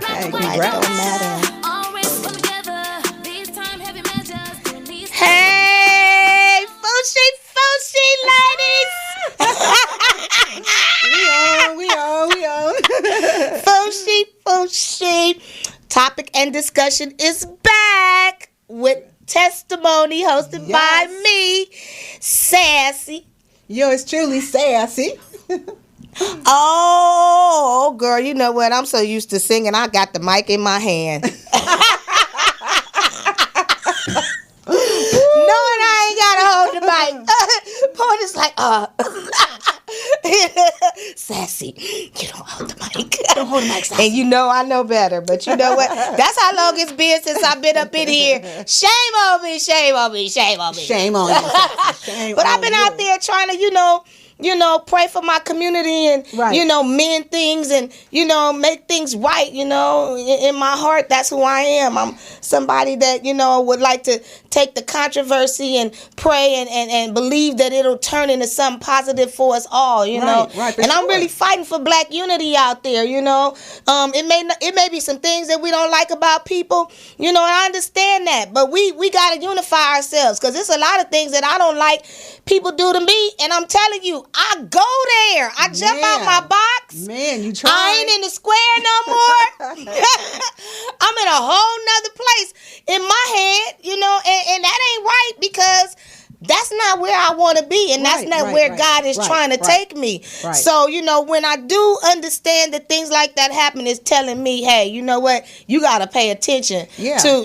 right. Hey, Life congrats. don't matter. Hey, Fushi ladies. We on. Fushi. Topic and discussion is back with testimony hosted by me, Sassy. Yours truly, Sassy. Oh, girl, you know what? I'm so used to singing, I got the mic in my hand. Knowing I ain't gotta hold the mic. Point is like, Sassy, you don't hold the mic. Don't hold the mic, Sassy. And you know I know better, but you know what? That's how long it's been since I've been up in here. Shame on me. Shame on you, Sassy. Shame But on I've been you. out there trying to, pray for my community and, Right. mend things and, make things right, in my heart. That's who I am. I'm somebody that, would like to take the controversy and pray and believe that it'll turn into something positive for us all, know. Right, for and I'm sure. really fighting for black unity out there, It may be some things that we don't like about people, and I understand that. But we got to unify ourselves because there's a lot of things that I don't like people do to me. And I'm telling you, I go there. I jump out my box. Man, you try. I ain't in the square no more. I'm in a whole nother place in my head, and that ain't right because that's not where I want to be, and that's not where God is trying to take me. Right. So, when I do understand that things like that happen, it's telling me, hey, you know what? You got to pay attention to,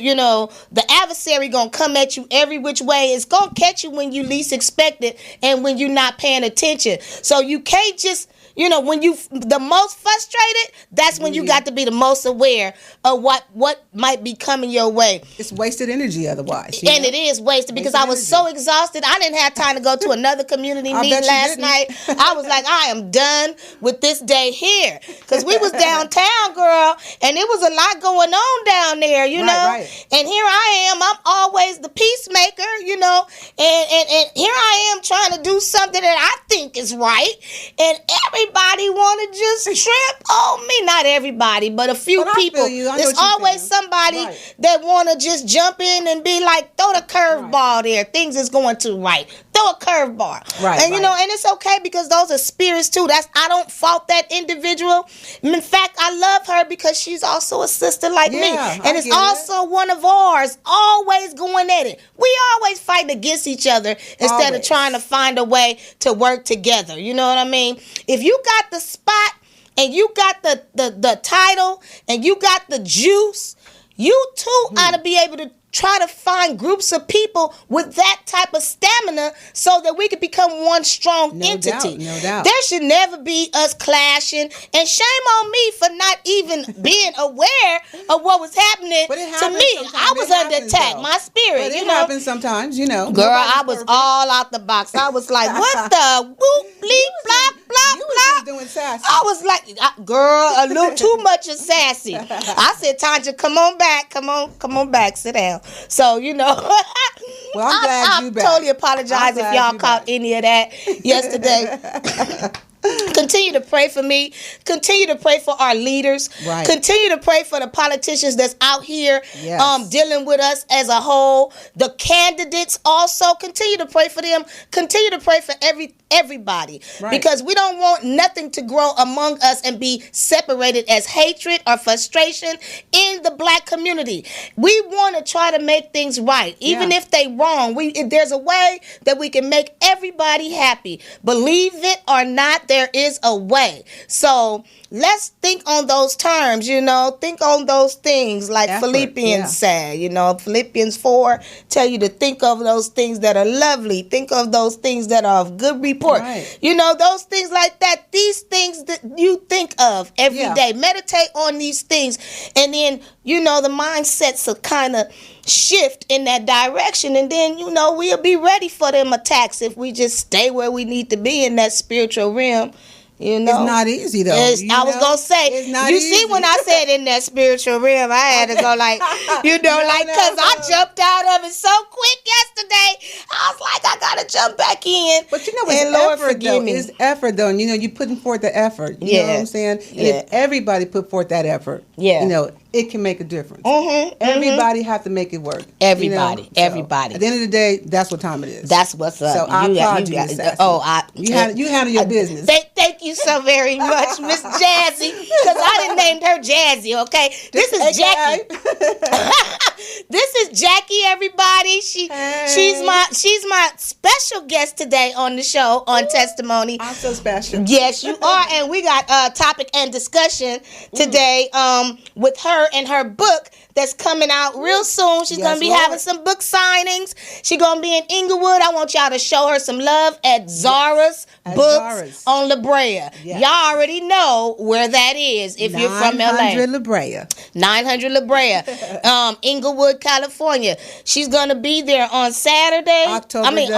the adversary going to come at you every which way. It's going to catch you when you least expect it and when you're not paying attention. So you can't just... when you the most frustrated, that's when you got to be the most aware of what might be coming your way. It's wasted energy otherwise. And it is wasted because I was so exhausted. I didn't have time to go to another community meeting last night. I was like, I am done with this day here. Because we was downtown, girl, and it was a lot going on down there, you know. Right. And here I am. I'm always the peacemaker, and here I am trying to do something that I think is right. And everybody want to just trip on me. Not everybody, but a few people. There's always somebody that want to just jump in and be like, throw the curveball there. Things is going too right. Throw a curveball. Right. And, and it's okay because those are spirits too. I don't fault that individual. In fact, I love her because she's also a sister like me. And it's also one of ours, always going at it. We always fighting against each other instead of trying to find a way to work together. You know what I mean? If you got the spot and you got the title and you got the juice, you too ought to be able to try to find groups of people with that type of stamina so that we could become one strong entity. No doubt. There should never be us clashing. And shame on me for not even being aware of what was happening to me. I was under attack. My spirit, But it happens sometimes, Girl, I was all out the box. I was like, what the whoop, bleep, blah, blah, You was blah. just doing sassy. I was like, girl, a little too much of sassy. I said, Tonja, come on back. Come on back. Sit down. So, Well, I'm glad you back. I totally apologize if y'all caught any of that yesterday. Continue to pray for me. Continue to pray for our leaders. Right. Continue to pray for the politicians that's out here dealing with us as a whole. The candidates also, continue to pray for them. Continue to pray for everybody. Right. Because we don't want nothing to grow among us and be separated as hatred or frustration in the black community. We want to try to make things right. Even if they wrong, there's a way that we can make everybody happy. Believe it or not, there is a way. So let's think on those terms, think on those things like Philippians say, Philippians 4 tell you to think of those things that are lovely. Think of those things that are of good report. Right. Those things like that, these things that you think of every day. Meditate on these things. And then, the mindsets will kind of shift in that direction. And then, we'll be ready for them attacks if we just stay where we need to be in that spiritual realm. It's not easy though. I was gonna say, it's not you easy. see, when I said in that spiritual realm, I had to go like, because I jumped out of it so quick yesterday. yesterday. I was like, I gotta jump back in. But you know, it's effort though. It's effort though, and you know, you're putting forth the effort. You know what I'm saying? And if everybody put forth that effort, you know, it can make a difference. Everybody have to make it work. Everybody, you know? everybody. At the end of the day, that's what time it is. That's what's up. So I applaud you, Miss Sassy. You handle your business. Thank you so very much, Miss Jazzy, because I done named her Jazzy. Okay, this is Jackie. This is Jackie. Everybody, she's my special guest today on the show on Testimony. I'm so special. Yes, you are, and we got a topic and discussion today with her and her book that's coming out real soon. She's going to be having some book signings. She's going to be in Inglewood. I want y'all to show her some love at Zara's Books on La Brea. Yes. Y'all already know where that is if you're from LA. 900 La Brea. 900 La Brea. Inglewood, California. She's going to be there on Saturday. Saturday,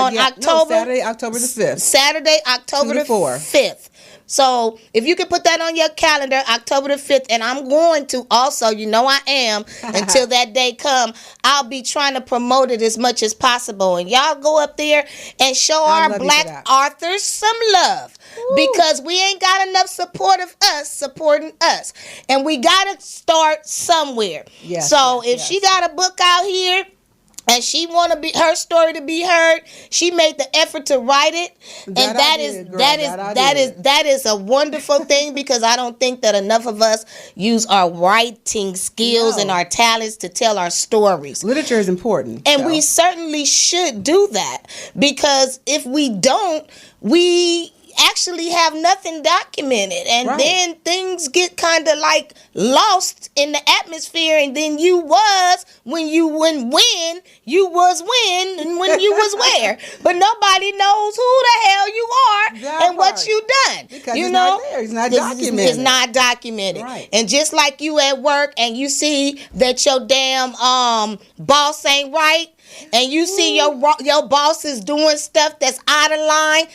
October the 5th. Saturday, October the 5th. So if you can put that on your calendar, October the 5th, and I'm going to also, you know I am, until that day come, I'll be trying to promote it as much as possible. And y'all go up there and show our Black authors some love. Ooh. Because we ain't got enough support of us supporting us. And we got to start somewhere. Yes, so if she got a book out here, and she want to be her story to be heard, she made the effort to write it, and that is a wonderful thing, because I don't think that enough of us use our writing skills and our talents to tell our stories. Literature is important, and we certainly should do that, because if we don't, we actually have nothing documented, and then things get kind of like lost in the atmosphere, and then you was when you was when and when you was where, but nobody knows who the hell you are and what you done, because you know not there. It's not documented. It's not documented. And just like you at work and you see that your damn boss ain't right, and you see your boss is doing stuff that's out of line,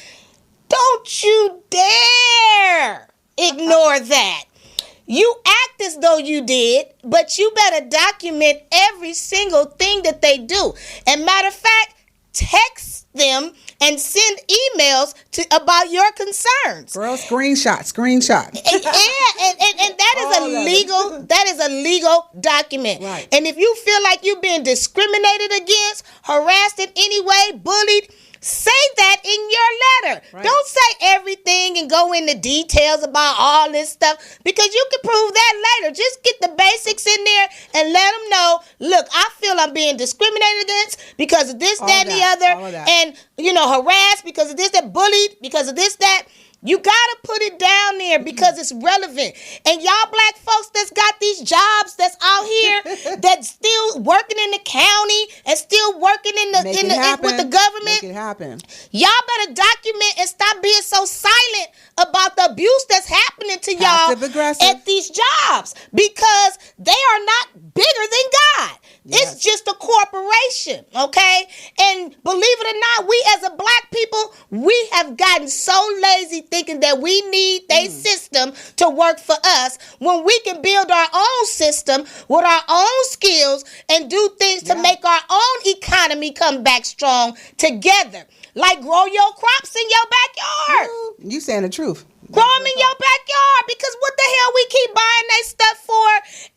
don't you dare ignore that. You act as though you did, but you better document every single thing that they do. And matter of fact, text them and send emails about your concerns. Girl, screenshot. And that is a legal document. Right. And if you feel like you're being discriminated against, harassed in any way, bullied, say that in your letter. Right. Don't say everything and go into details about all this stuff, because you can prove that later. Just get the basics in there and let them know, look, I feel I'm being discriminated against because of this, that, and the other. And, harassed because of this, that, bullied because of this, that. You got to put it down there because it's relevant. And y'all Black folks that's got these jobs that's out here that's still working in the county and still working with the government. Make it happen. Y'all better document and stop being so silent about the abuse that's happening to y'all at these jobs, because they are not bigger than God. Yes. It's just a corporation, okay? And believe it or not, we as a Black people, we have gotten so lazy thinking that we need a system to work for us, when we can build our own system with our own skills and do things to make our own economy come back strong together. Like grow your crops in your backyard. You saying the truth. Grow them in your backyard, because what the hell we keep buying that stuff for,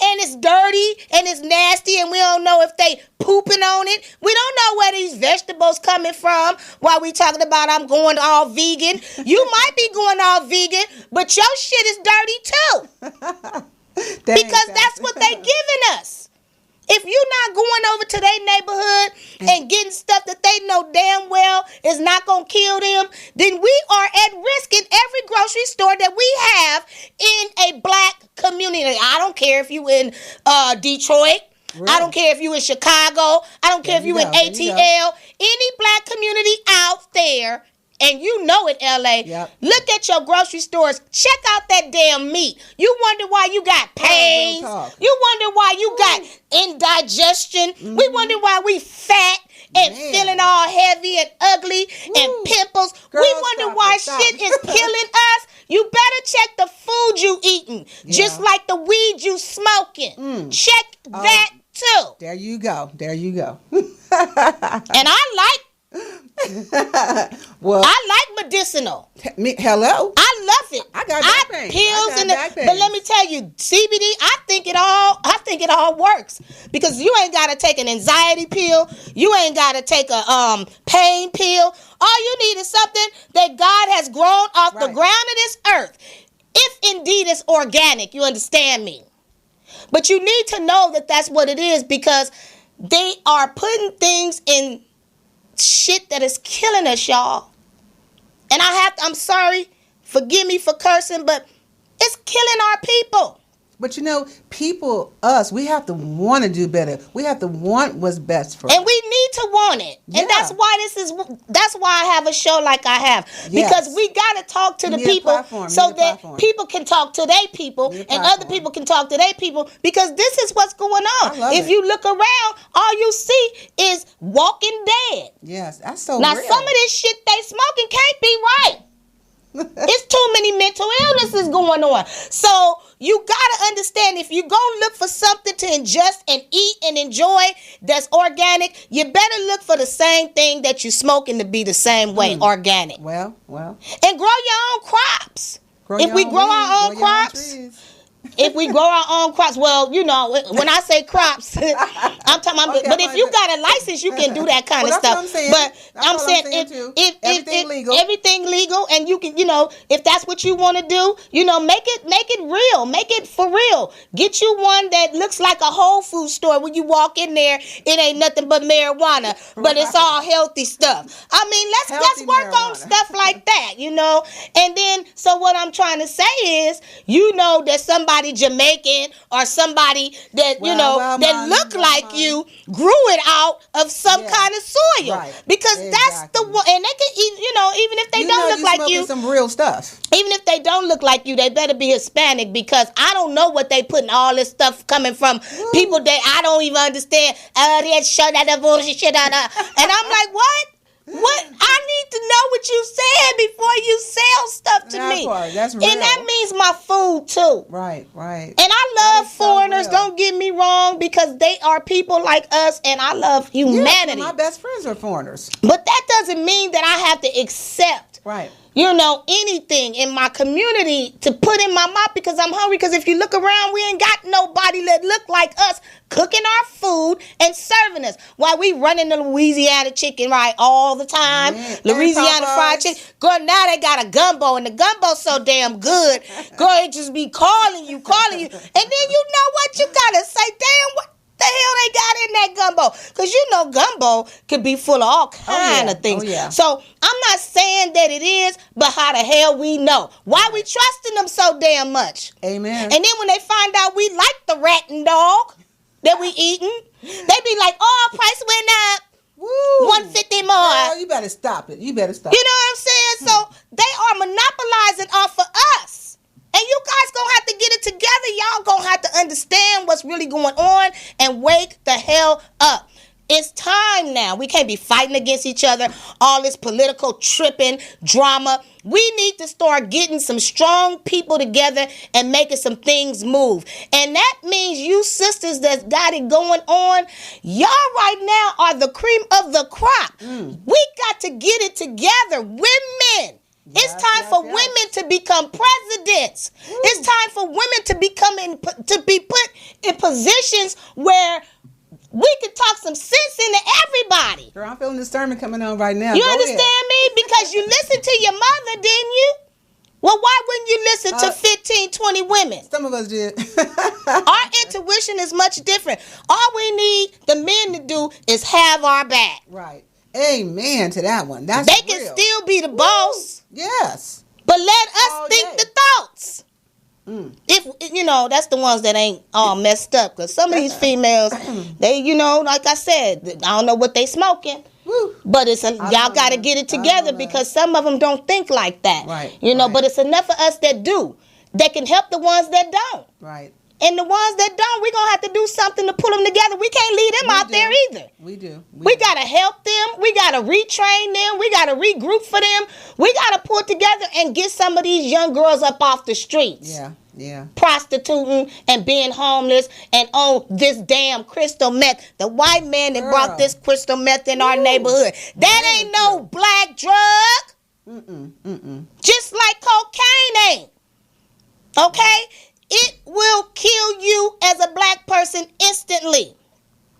and it's dirty and it's nasty and we don't know if they pooping on it. We don't know where these vegetables coming from while we talking about I'm going all vegan. You might be going all vegan, but your shit is dirty too. Because that's what they giving us. If you're not going over to their neighborhood and getting stuff that they know damn well is not going to kill them, then we are at risk in every grocery store that we have in a Black community. I don't care if you in Detroit. Really? I don't care if you in Chicago. I don't care if you in ATL. Any Black community out there, and you know it, LA. Look at your grocery stores. Check out that damn meat. You wonder why you got pains. You wonder why you got indigestion. We wonder why we fat and feeling all heavy and ugly and pimples. We wonder why shit is killing us. You better check the food you eating, just like the weed you smoking. Check that too. There you go. And I like well, I like medicinal. Hello, I love it. I got back pain. Pills but let me tell you, CBD. I think it all works because you ain't got to take an anxiety pill. You ain't got to take a pain pill. All you need is something that God has grown off the ground of this earth. If indeed it's organic, you understand me. But you need to know that that's what it is because they are putting things in shit that is killing us, y'all. And I'm sorry, forgive me for cursing, but it's killing our people. But we have to want to do better. We have to want what's best for us. And we need to want it. Yeah. And that's why I have a show like I have. Because we got to talk to the people so that people can talk to their people and other people can talk to their people because this is what's going on. If you look around, all you see is Walking Dead. Yes, that's so now, real. some of this shit they smoking can't be right. It's too many mental illnesses going on. So you got to understand if you're going to look for something to ingest and eat and enjoy that's organic, you better look for the same thing that you're smoking to be the same way, organic. Well. And grow your own crops. If we grow our own crops. If we grow our own crops, well, when I say crops, I'm talking about, but if you got a license, you can do that kind of stuff. But I'm saying if everything legal and you can, if that's what you want to do, make it real, make it for real. Get you one that looks like a Whole Food store. When you walk in there, it ain't nothing but marijuana, but it's all healthy stuff. I mean, let's work on stuff like that, And then, so what I'm trying to say is, that somebody Jamaican or somebody that that look like you grew it out of some kind of soil, because that's the one, and they can eat. Even if they don't look like you, some real stuff. Even if they don't look like you, they better be Hispanic because I don't know what they putting all this stuff coming from people that I don't even understand. They show that bullshit shit out, and I'm like, what? What? I need to know what you said before you sell stuff to me. That's real. And that means my food too. Right. And I love foreigners, so don't get me wrong, because they are people like us and I love humanity. My best friends are foreigners. But that doesn't mean that I have to accept anything in my community to put in my mouth because I'm hungry. Because if you look around, we ain't got nobody that look like us cooking our food and serving us. While we running the Louisiana chicken all the time, Louisiana fried chicken. Girl, now they got a gumbo, and the gumbo's so damn good. Girl, it just be calling you, and then you know what? You gotta say, damn, what the hell they got in that gumbo? Because gumbo could be full of all kind of things. So I'm not saying that it is, but how the hell we know? Why we trusting them so damn much? Amen. And then when they find out we like the rat and dog that we eating, they be like, oh, price went up. Woo. $150 more. Girl, you better stop it. You know what I'm saying? So they are monopolizing off of us. And you guys gonna have to get it together. Y'all gonna have to understand what's really going on and wake the hell up. It's time now. We can't be fighting against each other. All this political tripping, drama. We need to start getting some strong people together and making some things move. And that means you sisters that's got it going on, y'all right now are the cream of the crop. We got to get it together. Women. It's time for women to become presidents. It's time for women to be put in positions where we can talk some sense into everybody. Girl, I'm feeling the sermon coming on right now. You understand me? Because you listened to your mother, didn't you? Well, why wouldn't you listen to 15, 20 women? Some of us did. Our intuition is much different. All we need the men to do is have our back. Right. Amen to that one. That's they can still be the boss. Yes. But let us think the thoughts. If that's the ones that ain't all messed up. Because some of these females, they, like I said, I don't know what they smoking. But y'all got to get it together because some of them don't think like that. Right. But it's enough of us that do. That can help the ones that don't. Right. And the ones that don't, we're going to have to do something to pull them together. We can't leave them out there either. We do. We got to help them. We got to retrain them. We got to regroup for them. We got to pull together and get some of these young girls up off the streets. Yeah. prostituting and being homeless and on this damn crystal meth. The white man that brought this crystal meth in our neighborhood. That ain't no black drug. Just like cocaine ain't. Okay? It will kill you as a black person instantly.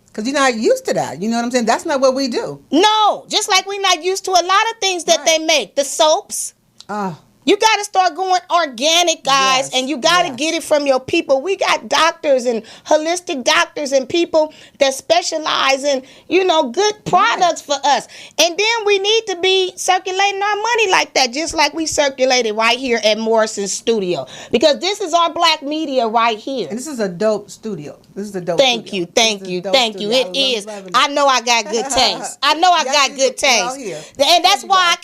Because you're not used to that. You know what I'm saying? That's not what we do. No. Just like we're not used to a lot of things that they make. The soaps. You got to start going organic, guys, and you got to get it from your people. We got doctors and holistic doctors and people that specialize in, good products for us. And then we need to be circulating our money like that, just like we circulated right here at Morrison's studio. Because this is our black media right here. And this is a dope studio. This is a dope Thank you. It is. I know I got good taste. I know I got good taste. And that's why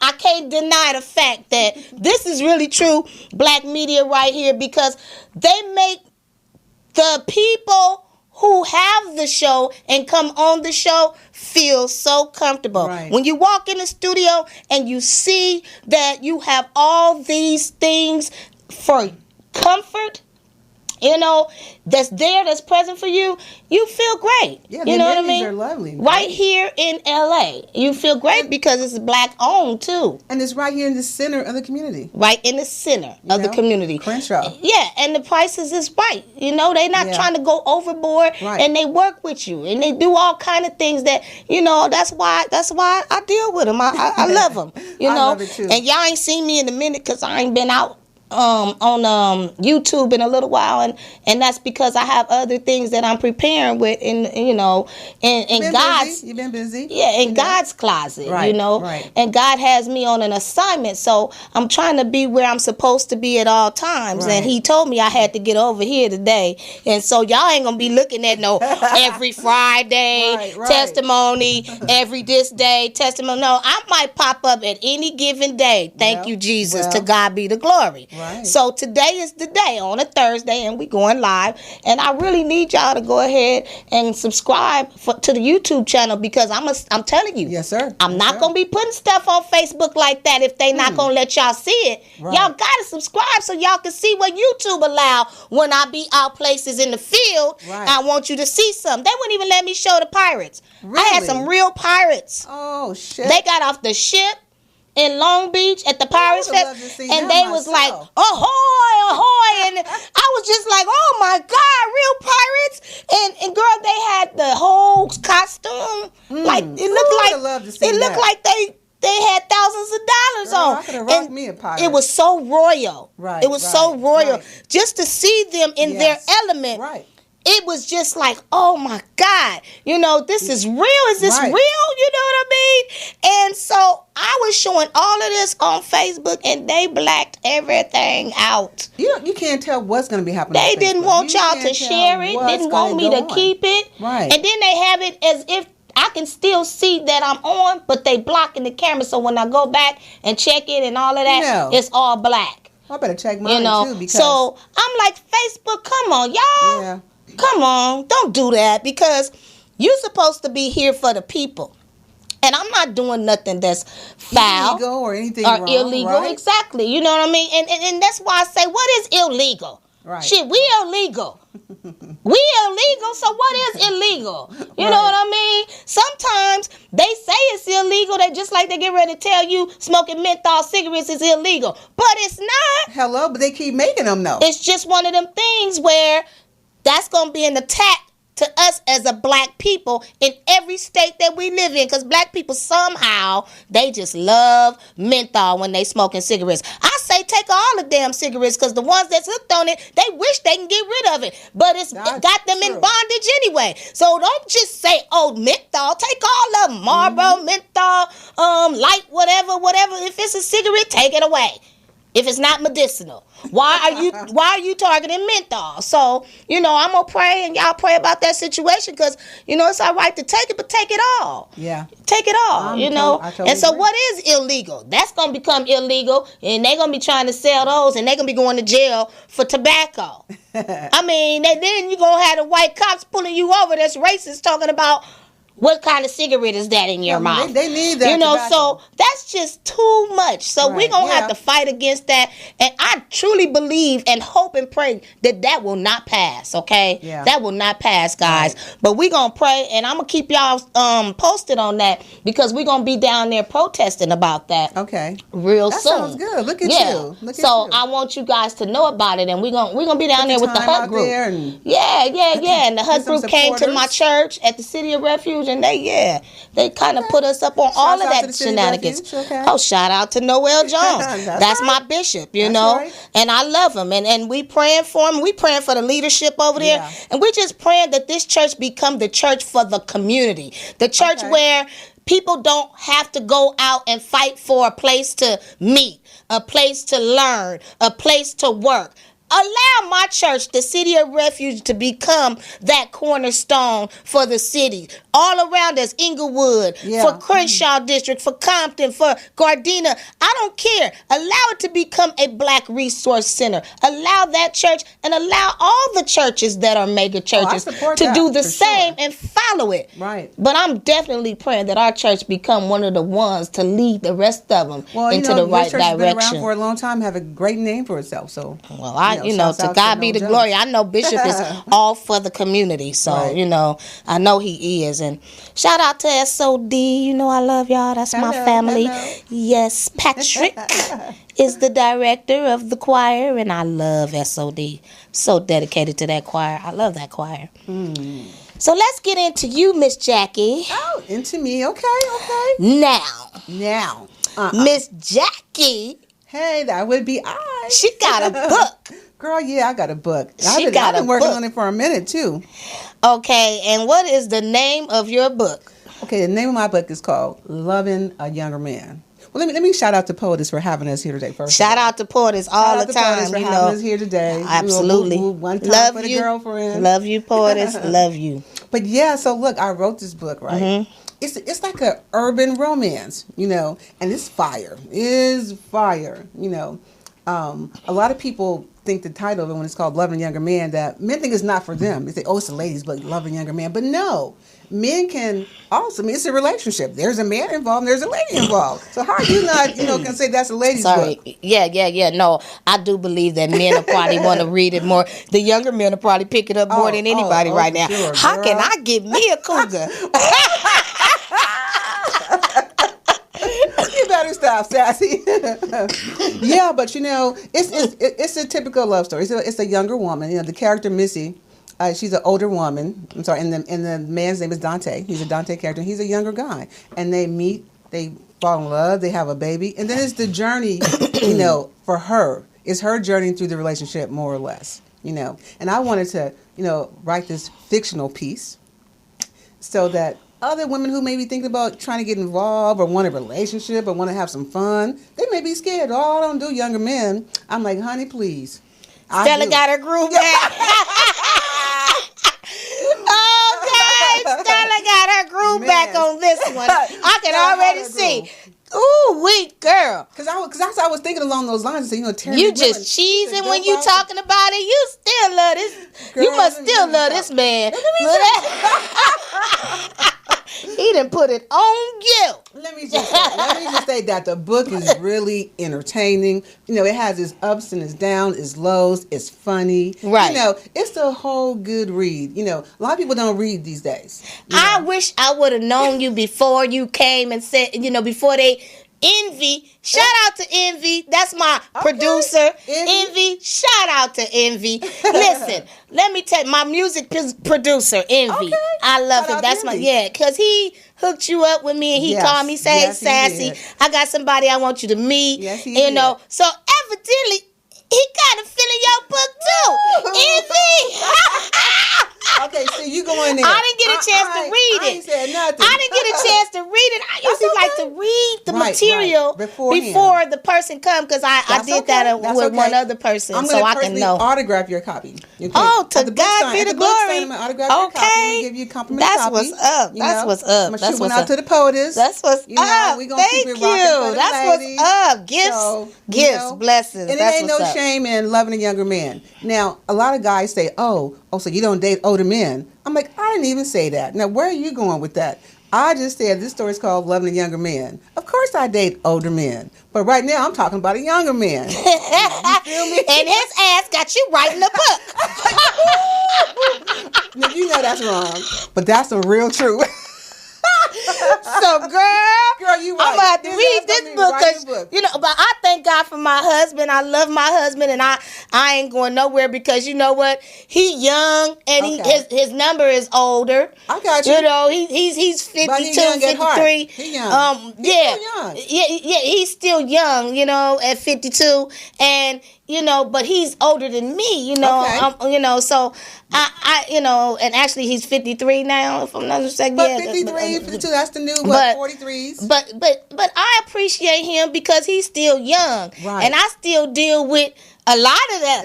I can't deny the fact that this is really true black media right here, because they make the people who have the show and come on the show feel so comfortable. Right. When you walk in the studio and you see that you have all these things for comfort, that's present for you, you feel great. Yeah, you know what I mean? Are lovely. Right here in LA. You feel great because it's black owned too. And it's right here in the center of the community. Right in the center of the community. Crenshaw. Yeah, and the prices is right. They're not trying to go overboard, and they work with you and they do all kind of things that, that's why I deal with them. I love them. I love it too. And y'all ain't seen me in a minute because I ain't been out on YouTube in a little while, and that's because I have other things that I'm preparing with in God's. You've been busy. Yeah, in God's closet, Right. And God has me on an assignment, so I'm trying to be where I'm supposed to be at all times. And He told me I had to get over here today, and so y'all ain't gonna be looking at no every Friday testimony, every this day testimony. No, I might pop up at any given day. Thank you, Jesus. To God be the glory. Right. So today is the day on a Thursday, and we going live. And I really need y'all to go ahead and subscribe to the YouTube channel, because I'm telling you, yes, sir. I'm not gonna be putting stuff on Facebook like that if they not gonna let y'all see it. Y'all gotta subscribe so y'all can see what YouTube allow when I be out places in the field. I want you to see some. They wouldn't even let me show the pirates. Really? I had some real pirates. Oh shit! They got off the ship in Long Beach at the Pirates Fest, and they was like, ahoy, ahoy, and I was just like, oh my God, real pirates, and girl, they had the whole costume, like it looked like they had thousands of dollars on. I could have rocked me a pirate. It was so royal. It was so royal. Just to see them in their element. It was just like, oh my God, this is real. Is this real? You know what I mean? And so I was showing all of this on Facebook, and they blacked everything out. You can't tell what's going to be happening. They didn't want y'all to share it. Didn't want me to keep it. Right. And then they have it as if I can still see that I'm on, but they blocking the camera. So when I go back and check it and all of that, it's all black. I better check mine too. Because so I'm like, Facebook, come on, y'all. Yeah. Come on, don't do that, because you're supposed to be here for the people. And I'm not doing nothing that's foul illegal or anything or wrong, illegal. Right? Exactly. You know what I mean? And that's why I say, what is illegal? Right. Shit, we illegal. We illegal, so what is illegal? You know what I mean? Sometimes they say it's illegal. They just like they get ready to tell you smoking menthol cigarettes is illegal. But it's not. Hello, but they keep making them though. It's just one of them things where that's going to be an attack to us as a black people in every state that we live in, because black people somehow, they just love menthol when they smoking cigarettes. I say take all the damn cigarettes, because the ones that's hooked on it, they wish they can get rid of it, but it got them in bondage anyway. So don't just say, oh, menthol. Take all of them. Marlboro, menthol, light, whatever. If it's a cigarette, take it away. If it's not medicinal, why are you targeting menthol? So, I'm going to pray, and y'all pray about that situation, because, it's all right to take it, but take it all. Yeah. Take it all, I totally and so agree. what is illegal? That's going to become illegal, and they're going to be trying to sell those, and they're going to be going to jail for tobacco. I mean, then you're going to have the white cops pulling you over that's racist, talking about What kind of cigarette is that in your mouth? They need that. So that's just too much. So we're going to have to fight against that. And I truly believe and hope and pray that will not pass, okay? Yeah. That will not pass, guys. Right. But we're going to pray, and I'm going to keep y'all posted on that because we're going to be down there protesting about that. Okay. Real soon. That sounds good. Look at you. So I want you guys to know about it, and we're gonna be down there with the HUD group. Yeah. And the HUD group came to my church at the City of Refuge, and they kind of put us up on all of that shenanigans. Oh, shout out to Noel Jones. That's my bishop, you know. Right. And I love him, and we praying for him. We praying for the leadership over there, and we just praying that this church become the church for the community, the church where people don't have to go out and fight for a place to meet, a place to learn, a place to work. Allow my church, the City of Refuge, to become that cornerstone for the city. All around us, Inglewood, for Crenshaw District, for Compton, for Gardena. I don't care. Allow it to become a Black resource center. Allow that church and allow all the churches that are mega churches to do the same and follow it. Right. But I'm definitely praying that our church become one of the ones to lead the rest of them into the right direction. Well, been around for a long time, have a great name for itself. So, to God be the glory. I know Bishop is all for the community. So, I know he is. And shout out to SOD. I love y'all. That's my family. Hello. Yes, Patrick is the director of the choir. And I love SOD. So dedicated to that choir. I love that choir. So let's get into you, Miss Jackie. Oh, into me. Okay. Now. Miss Jackie. Hey, that would be I. She got a book. Girl, I got a book. I've been working on it for a minute, too. Okay, and what is the name of your book? Okay, the name of my book is called Loving a Younger Man. Well, let me shout out to Poetess for having us here today first. Shout out to Poetess all the time. Poetess for having us here today. Absolutely. One time love for the girlfriend. Love you, Poetess. Love you. But so look, I wrote this book, right? Mm-hmm. It's like an urban romance, and it's fire. A lot of people think the title of it, when it's called Loving a Younger Man, that men think it's not for them. They say, it's the ladies, but Loving a Younger Man. But no, men can also, it's a relationship. There's a man involved and there's a lady involved. So how are you not, can say that's a lady's book? Yeah. No, I do believe that men will probably want to read it more. The younger men will probably pick it up more than anybody right now. Sure, how can I get me a cougar? You better stop, sassy. Yeah, but it's a typical love story. It's a younger woman. The character Missy, she's an older woman. I'm sorry, and the man's name is Dante. He's a Dante character. He's a younger guy, and they meet. They fall in love. They have a baby, and then it's the journey. For her, it's her journey through the relationship, more or less. And I wanted to, write this fictional piece so that other women who may be thinking about trying to get involved or want a relationship or want to have some fun, they may be scared. I don't do younger men. I'm like, honey, please. Stella got her groove back. Okay, Stella got her groove back on this one. I can already see. Ooh, weak girl. Because I was thinking along those lines. So, Terry you just cheesing when you talking about it. You still love this. Girl, you must still love this man. He done put it on you. Let me just say that the book is really entertaining. It has its ups and its downs, its lows, it's funny. Right. It's a whole good read. A lot of people don't read these days. I wish I would have known you before you came and said, before they Envy. Shout out to Envy. That's my producer. Envy. Shout out to Envy. Listen, let me tell you, my music producer, Envy. Okay. I love him. That's Envy. Because he hooked you up with me and he called me, say, yes, Sassy, I got somebody I want you to meet. Yes, he did. So evidently, he kind of feeling your book too. Envy. Okay, so you go in there. I didn't get a chance to read it. I ain't said nothing. I didn't get a chance to read it. I usually like to read the material before the person comes because I did that with one other person so I can know. Autograph your copy. Oh, to God be the glory. I'm going to autograph your copy. I'm going to give you a complimentary copy. That's what's up. That's what's up. I'm going to shoot one out to the Poetess. That's what's up. We're going to keep it rocking. That's what's up. Gifts, blessings. And it ain't no shame in loving a younger man. Now, a lot of guys say, oh, so you don't date older men. I'm like, I didn't even say that. Now, where are you going with that? I just said this story is called Loving a Younger Man. Of course I date older men. But right now I'm talking about a younger man. You feel me? And his ass got you writing a book. Now, you know that's wrong. But that's the real truth. So, girl, you right. I'm gonna have to read this book because But I thank God for my husband. I love my husband, and I ain't going nowhere because you know what? He young, and his number is older. I got you. You know, he's 52, 53. He's young. Yeah, he's still young. You know, at 52, and. But he's older than me, so I and actually he's 53 now, if I'm not mistaken. But 53, 52, that's the new 43s. But I appreciate him because he's still young. Right. And I still deal with a lot of that.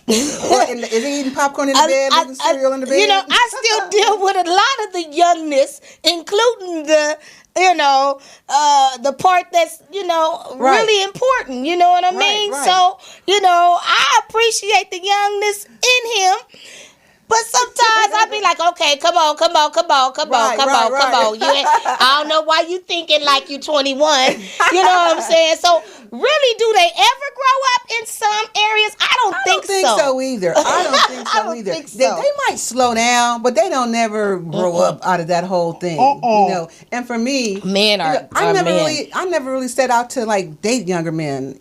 Is he eating popcorn in the bed, eating cereal in the bed? I still deal with a lot of the youngness, including the part that's, really important. You know what I mean? Right. So, I appreciate the youngness in him. But sometimes I be like, okay, come on. You I don't know why you thinking like you 21. You know what I'm saying? So really, do they ever grow up in some areas? I don't think so either. I don't think so either. They might slow down, but they don't never grow up out of that whole thing. And for me, men are I never really set out to like date younger men,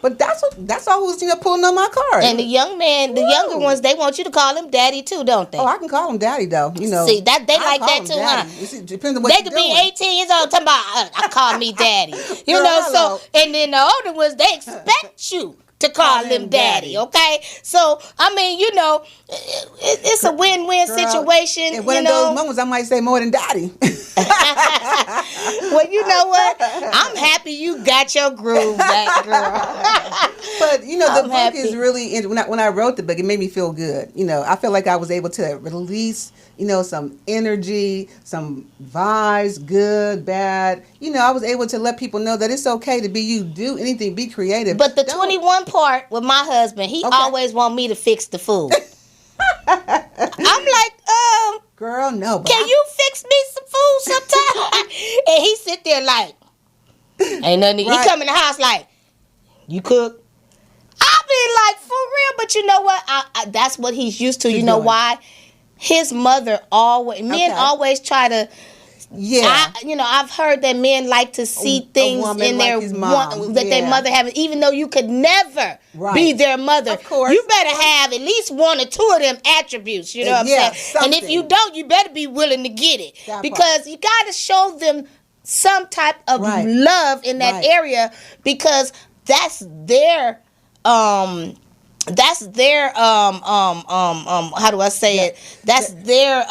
But that's always pulling on my card. And the young men, the younger ones, they want you to call him daddy too, don't they? Oh, I can call him daddy though. See that they like that too, daddy. Huh? Depends on what they could be 18 years old talking about I call me daddy. So and then the older ones, they expect you to call them daddy, okay? So, I mean, it's a win-win situation. And one of those moments, I might say more than daddy. Well, you know what? I'm happy you got your groove back, girl. But, the book is really, when I wrote the book, it made me feel good. I feel like I was able to release, some energy, some vibes, good, bad. I was able to let people know that it's okay to be you, do anything, be creative. But the 21 part with my husband, he always want me to fix the food. I'm like, girl, no. Can you fix me some food sometime? And he sit there like, ain't nothing. Right. He come in the house like, you cook? I be like, for real. But you know what? That's what he's used to. You know why? His mother men always try to. Yeah, I've heard that men like to see things in their their mother haven't, even though you could never be their mother. Of course, you better have at least one or two of them attributes. You know what I'm saying? Something. And if you don't, you better be willing to get it because you got to show them some type of love in that area because that's their how do I say it? That's their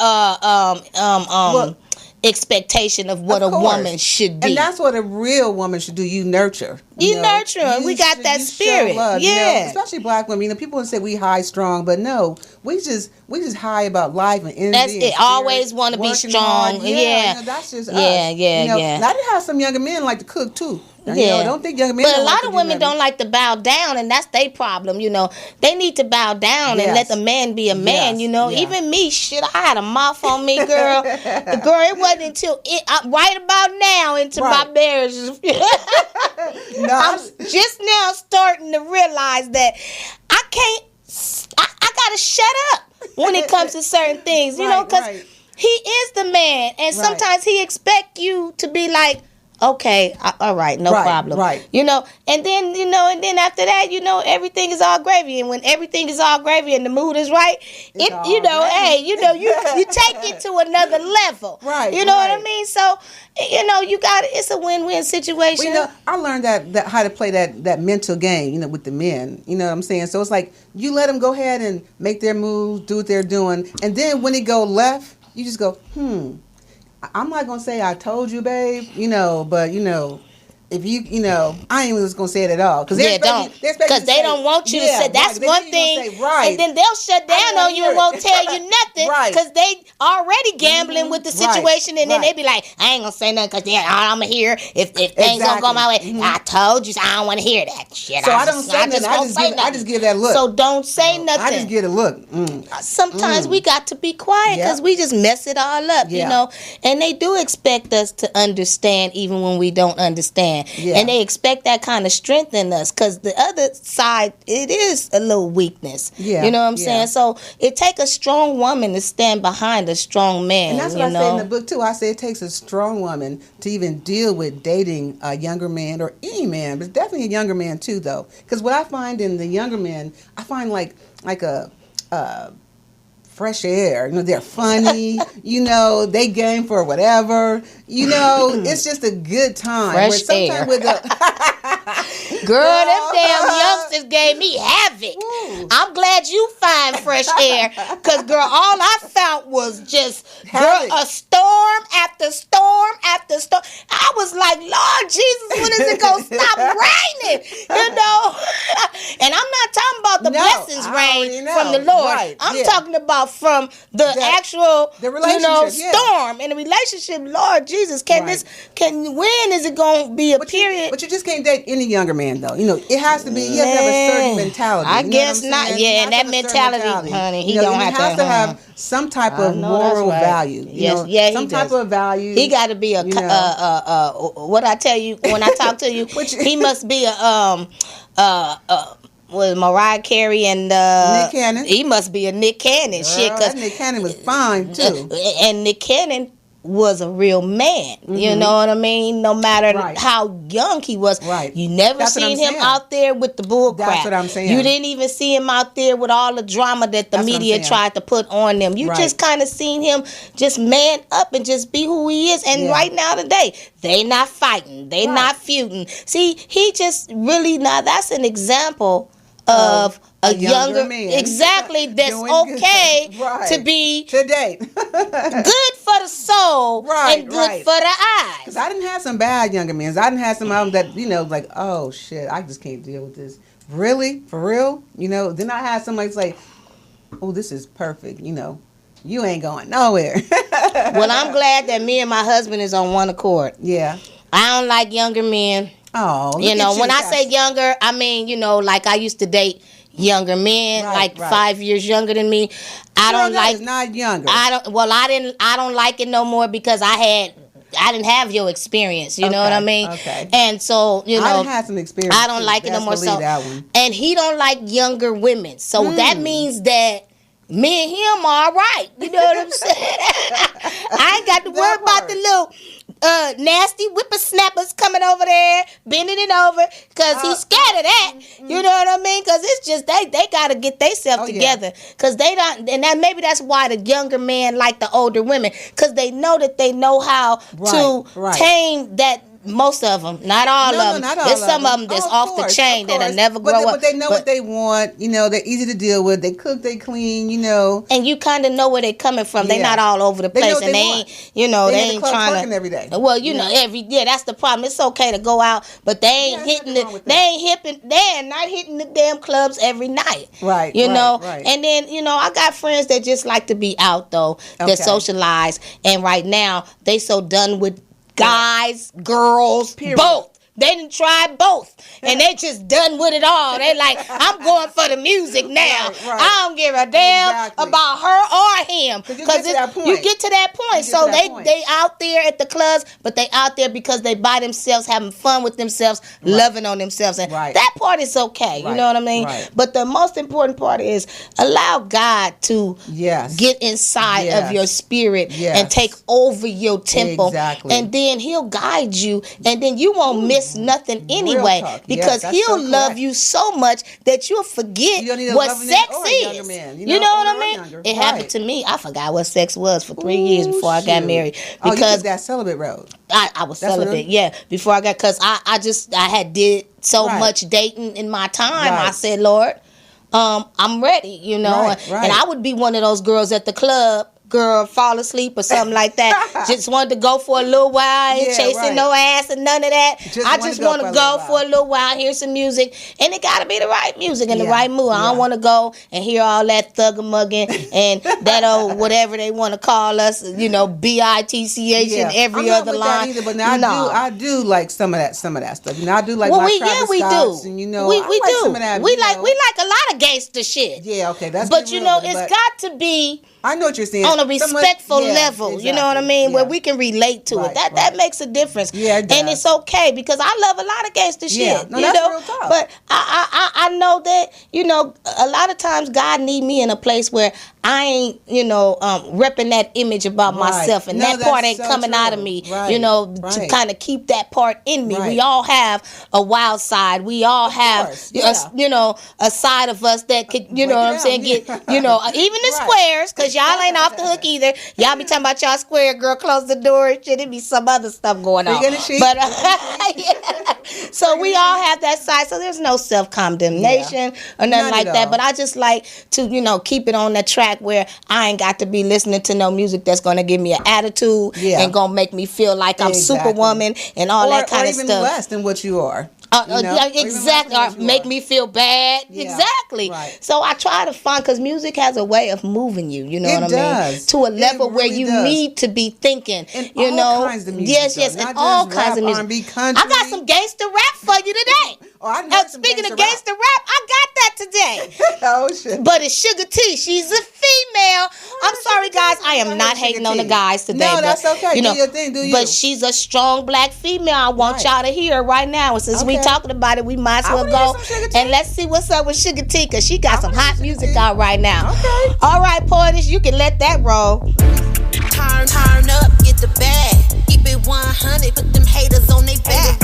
expectation of what a woman should be. And that's what a real woman should do. You nurture. You nurture. And we got that spirit. Love, especially black women. People say we high strong, but no, we just high about life and energy. That's it. Always want to be strong. That's just us. Yeah. I did have some younger men like to cook too. Don't think younger men. But a lot of women don't like to bow down, and that's their problem. They need to bow down and let the man be a man. Even me, shit, I had a mouth on me, girl. It wasn't until right about now into my marriage. I'm just now starting to realize that I can't. I gotta shut up when it comes to certain things, because he is the man, and sometimes he expect you to be like, okay, all right, no problem. Right. And then after that, everything is all gravy. And when everything is all gravy and the mood is right, you take it to another level. Right. You know what I mean? So, it's a win-win situation. Well, I learned that how to play that mental game, with the men. You know what I'm saying? So it's like you let them go ahead and make their moves, do what they're doing, and then when it go left, you just go, I'm not going to say I told you, babe, but, if you know, I ain't even just gonna say it at all because don't, because they don't want you to say. That's one thing, and then they'll shut down on you and won't tell you nothing because they already gambling with the situation, and then they be like, I ain't gonna say nothing because I'm gonna hear if things don't go my way. I told you, so I don't want to hear that shit. So I don't say nothing. I just give that look. So don't say nothing. I just get a look. Sometimes we got to be quiet because we just mess it all up, you know. And they do expect us to understand even when we don't understand. Yeah. And they expect that kind of strength in us because the other side, it is a little weakness. Yeah. You know what I'm saying? So it takes a strong woman to stand behind a strong man. And that's what I say in the book, too. I say it takes a strong woman to even deal with dating a younger man or any man, but definitely a younger man, too, though. Because what I find in the younger men, I find like a fresh air. You know, they're funny. You know, they game for whatever. You know, it's just a good time. Fresh air. Girl, them damn youngsters gave me havoc. Ooh. I'm glad you find fresh air, because, girl, all I found was just, a storm after storm after storm. I was like, Lord Jesus, when is it going to stop raining? You know? And I'm not talking about the blessings rain from the Lord. Right. I'm talking about from the actual, storm and the relationship. Lord Jesus, when is it going to be a period? But you just can't date any younger man, though. You know, it has to be, you have to have a certain mentality. I guess not. Yeah, and that mentality, honey, he don't have to have some type of moral value. Yes, some type of value. He got to be a, what I tell you when I talk to you, he must be with Mariah Carey and Nick Cannon. He must be a Nick Cannon. Girl, that Nick Cannon was fine too. And Nick Cannon was a real man. You know what I mean? No matter how young he was. Right. You never seen him out there with the bull crap. That's what I'm saying. You didn't even see him out there with all the drama that the media tried to put on them. You just kind of seen him just man up and just be who he is. And right now today, they not fighting. They not feuding. See, he just really, now that's an example of a younger man. Exactly, that's okay to be today. Good for the soul and good for the eyes. Because I didn't have some bad younger men. I didn't have some of them that, like, oh shit, I just can't deal with this. Really? For real? Then I had somebody say, oh, this is perfect. You ain't going nowhere. Well, I'm glad that me and my husband is on one accord. Yeah. I don't like younger men. Oh, when I say younger, I mean, like I used to date younger men, 5 years younger than me. I don't like. It's not younger. I don't like it no more because I didn't have your experience. You know what I mean? Okay. And so I done had some experience. I don't like it no more. So and he don't like younger women. So that means that me and him are all right. You know what I'm saying? I ain't got to worry about the little nasty whippersnappers coming over there, bending it over, because he's scared of that. You know what I mean? Because it's just they got to get themselves together, because they don't, and that maybe that's why the younger men like the older women, because they know that they know how to tame that. Most of them, not all of them. There's some of them that's off the chain that'll never grow up. But they know what they want. They're easy to deal with. They cook, they clean. And you kind of know where they're coming from. They're not all over the place, and they ain't. They ain't trying to. Every day. Well, that's the problem. It's okay to go out, but they ain't hitting the. They ain't not hitting the damn clubs every night. Right. Right. And then I got friends that just like to be out though. That socialize, and right now they so done with guys, girls, both. They done tried both, and they just done with it all. They like, I'm going for the music now. I don't give a damn about her or him, because you get to that point. So they out there at the clubs, but they out there because they by themselves, having fun with themselves, loving on themselves, and that part is okay. You know what I mean? But the most important part is allow God to get inside of your spirit and take over your temple, and then He'll guide you, and then you won't miss nothing anyway, because He'll love you so much that you'll forget what sex is. You know what I mean? It happened to me. I forgot what sex was for 3 years before I got married, because that celibate road. I was celibate, before I got, because I had did so much dating in my time. I said, Lord, I'm ready, and I would be one of those girls at the club girl fall asleep or something like that. Just wanted to go for a little while, ain't chasing no ass and none of that. I just want to go for a little while, hear some music, and it got to be the right music and the right mood. I don't want to go and hear all that thugger-mugging and that old whatever they want to call us, BITCH and every other line. Either, but now I do like some of that stuff. I do like my Travis Scotts, and we do. Some of that, we like a lot of gangster shit. Yeah, okay, that's. But it's got to be. I know what you're saying. On a respectful level, exactly. You know what I mean? Where we can relate to it. That makes a difference. Yeah, it does. And it's okay because I love a lot of gangster shit. No, that's real talk. But I know that, a lot of times God need me in a place where I ain't, repping that image about myself. And that part ain't coming out of me, to kind of keep that part in me. Right. We all have a wild side. We all have, a side of us that could, what I'm saying, get, even the squares, because y'all ain't off the hook either. Y'all be talking about y'all square, girl, close the door and shit. It be some other stuff going on. But so we all have that side. So there's no self-condemnation or nothing like that. But I just like to, keep it on that track where I ain't got to be listening to no music that's going to give me an attitude and going to make me feel like I'm Superwoman and all that kind of stuff. Or even less than what you are. Exactly, or make me feel bad. Exactly. Right. So I try to find, because music has a way of moving you. You know what I mean? To a level where you need to be thinking. And all kinds of music. Yes, and all kinds of music. R&B, country. I got some gangster rap for you today. Speaking of gangster rap, I got that today. Oh shit! But it's Sugar T. She's a female. I'm sorry, guys. I am not hating on the guys today. No, that's okay. Do your thing. Do you? But she's a strong black female. I want y'all to hear her right now. And since we talking about it, we might as well go and let's see what's up with Sugar T, because she got some hot music out right now. Okay. All right, Poetess, you can let that roll. Turn up, get the bag. Keep it 100, put them haters on their back.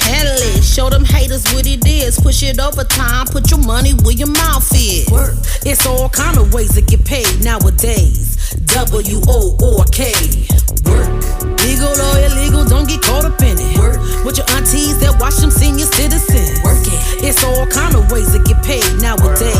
Handle it, show them haters what it is. Push it over time, put your money where your mouth is. Work. It's all kind of ways to get paid nowadays. W-O-R-K. Work. Legal or illegal, don't get caught up in it. Work. With your aunties that watch them senior citizens. Work it. It's all kind of ways to get paid nowadays.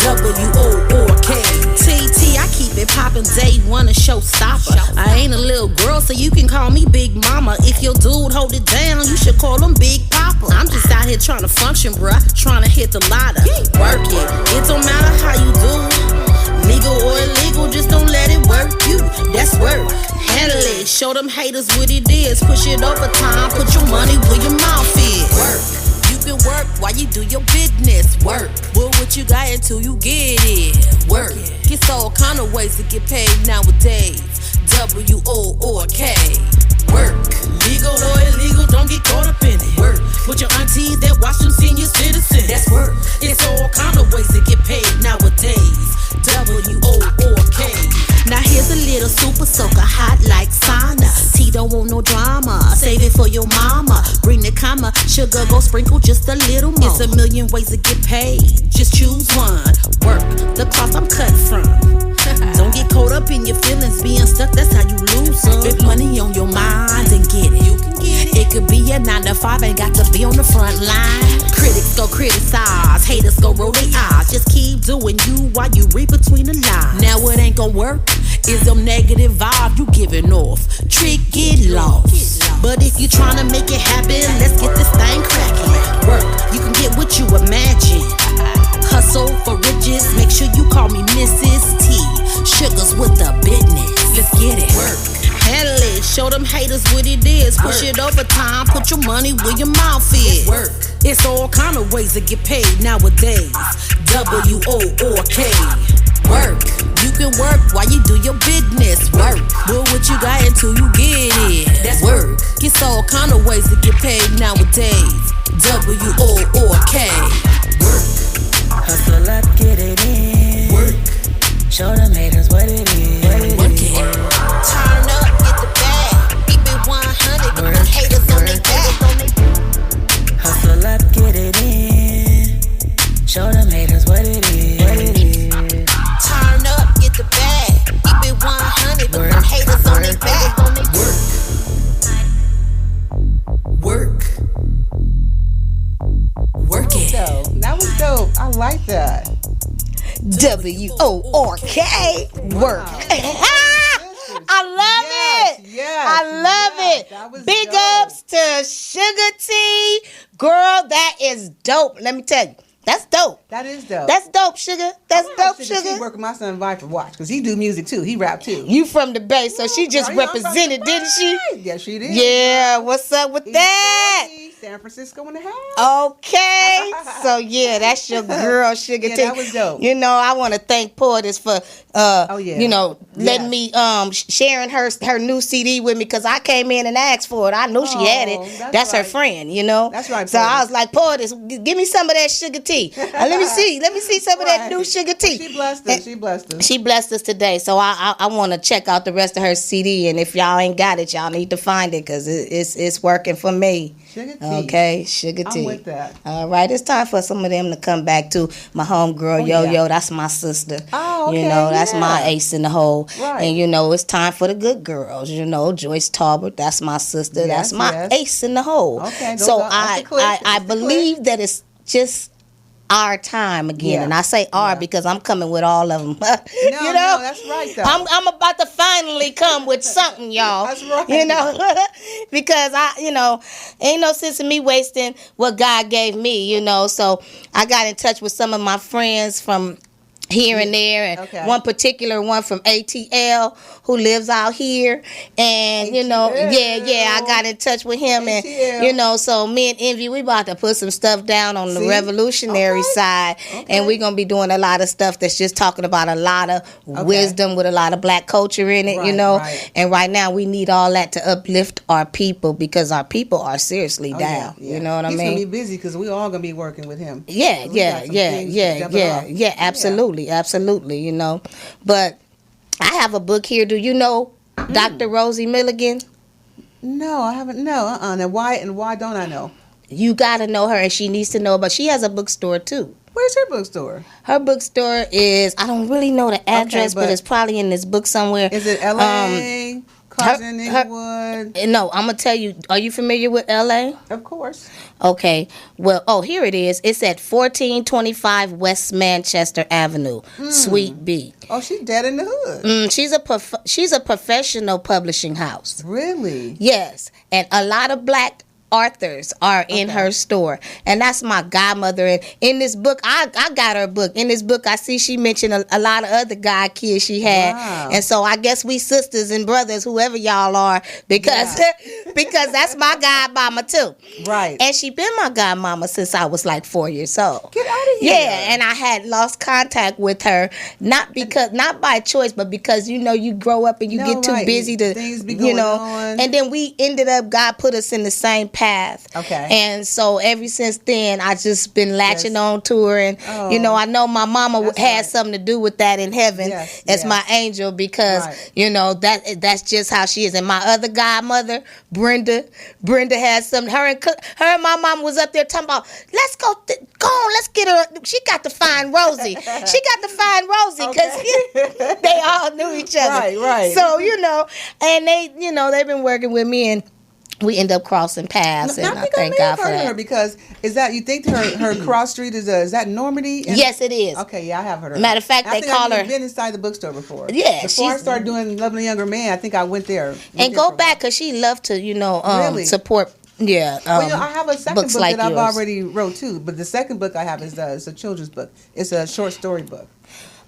W-O-R-K. T-T, I keep it poppin' day one, a showstopper. I ain't a little girl, so you can call me Big Mama. If your dude hold it down, you should call him Big Papa. I'm just out here trying to function, bruh. Trying to hit the ladder. Work it. It don't matter how you do it. Legal or illegal, just don't let it work you. That's work. Handle it. Show them haters what it is. Push it over time. Put your money where your mouth is. Work. You can work while you do your business. Work. Work what you got until you get it. Work. It's all kind of ways to get paid nowadays. W-O-R-K. Work. Legal or illegal, don't get caught up in it. Work. With your aunties that watch them senior citizens. That's work. It's all kind of ways to get paid nowadays. W-O-R-K. Now here's a little super soaker, hot like sauna. T don't want no drama, save it for your mama. Bring the comma, sugar go sprinkle just a little more. It's a million ways to get paid, just choose one. Work, the cloth I'm cut from. Don't get caught up in your feelings, being stuck, that's how you lose some. Put money on your mind and get it. You can get it. It could be a 9 to 5, ain't got to be on the front line. Critics go criticize, haters go roll their eyes. Just keep doing you while you read between the lines. Now it ain't gon' work, is them negative vibe you giving off. Trick, get lost. But if you tryna make it happen, let's get this thing cracking. Work, you can get what you imagine. Hustle for riches, make sure you call me Mrs. T. Sugars with the business, let's get it. Work. Handle it, show them haters what it is. Push it over time, put your money where your mouth is. Work. It's all kind of ways to get paid nowadays. W-O-R-K. Work. You can work while you do your business. Work. Do what you got until you get it. That's work. It's all kind of ways to get paid nowadays. W-O-R-K. Work. Hustle up, get it in. Work. Show them haters what it is. Work it. Turn up, get the bag. Keep it 100, put them haters on their back. Hustle up, get it in. Show them haters what it is. Turn up, get the bag. Keep it 100, put them haters on their back. Work. Work it. WORK. Work. I love it. Yes, I love it. Big ups to Sugar T. Girl, that is dope. Let me tell you. That's dope. That is dope. That's dope, Sugar. That's dope, Sugar. She work with my son Vi for Watch because he do music too. He rap too. You from the Bay, so she just represented, didn't she? Yes, she did. Yeah, what's up with that? San Francisco in the house. Okay, so yeah, that's your girl, Sugar T. That was dope. You know, I want to thank Portis for, you know, letting me sharing her new CD with me because I came in and asked for it. I knew she had it. That's her friend, you know. That's right. So I was like, Portis, give me some of that Sugar T. Let me see some of that new Sugar T. She blessed us. She blessed us today. So I want to check out the rest of her CD, and if y'all ain't got it, y'all need to find it because it's working for me. Sugar T. Okay, Sugar T. I'm with that. All right, it's time for some of them to come back to my homegirl Yo. That's my sister. Oh, okay. You know, that's my ace in the hole. Right. And you know, it's time for the good girls. You know, Joyce Talbot, that's my sister. Yes, that's my ace in the hole. Okay. So I believe that it's just our time again, and I say our because I'm coming with all of them. No, you know, no, that's right. Though. I'm about to finally come with something, y'all. That's right. You know, because ain't no sense in me wasting what God gave me. You know, so I got in touch with some of my friends from here and there, and one particular one from ATL who lives out here, and ATL. You know, I got in touch with him, ATL. And you know, so me and Envy, we about to put some stuff down on the revolutionary side, and we're gonna be doing a lot of stuff that's just talking about a lot of wisdom with a lot of black culture in it, you know. And right now we need all that to uplift our people because our people are seriously down. You know what I mean? He's gonna be busy because we all gonna be working with him. Yeah, absolutely. Absolutely, you know. But I have a book here. Do you know Dr. Rosie Milligan? No, I haven't. No, And why don't I know? You got to know her, and she needs to know. But she has a bookstore, too. Where's her bookstore? Her bookstore is, I don't really know the address, but it's probably in this book somewhere. Is it L.A.? Cousin Inglewood? No, I'm going to tell you. Are you familiar with L.A.? Of course. Okay. Well, here it is. It's at 1425 West Manchester Avenue, Suite B. Oh, she's dead in the hood. She's a professional publishing house. Really? Yes. And a lot of black authors are in her store, and that's my godmother. And in this book, I got her book. In this book, I see she mentioned a lot of other guy kids she had, and so I guess we sisters and brothers, whoever y'all are, because because that's my godmama too. Right. And she been my godmama since I was like 4 years old. Get out of here. Yeah, and I had lost contact with her not by choice, but because you grow up and you get too busy to things be going on. And then we ended up, God put us in the same path. Okay. And so ever since then, I just been latching on to her, and I know my mama had something to do with that in heaven as my angel, because that's just how she is. And my other godmother, Brenda has something. Her and my mom was up there talking about, let's go on, let's get her. She got to find Rosie. Because they all knew each other. Right. So and they've been working with me, and we end up crossing paths, and I thank God for that. Her because you think her cross street is that Normandy? Yes, it is. Okay, yeah, I have heard of her. Matter of fact, they call her. I've been inside the bookstore before. Yeah, before I started doing Lovely Younger Man, I think I went there. And go back because she loved to, really? support. Yeah. Well, I have a second book like that I've yours. already wrote too, but the second book I have is it's a children's book. It's a short story book.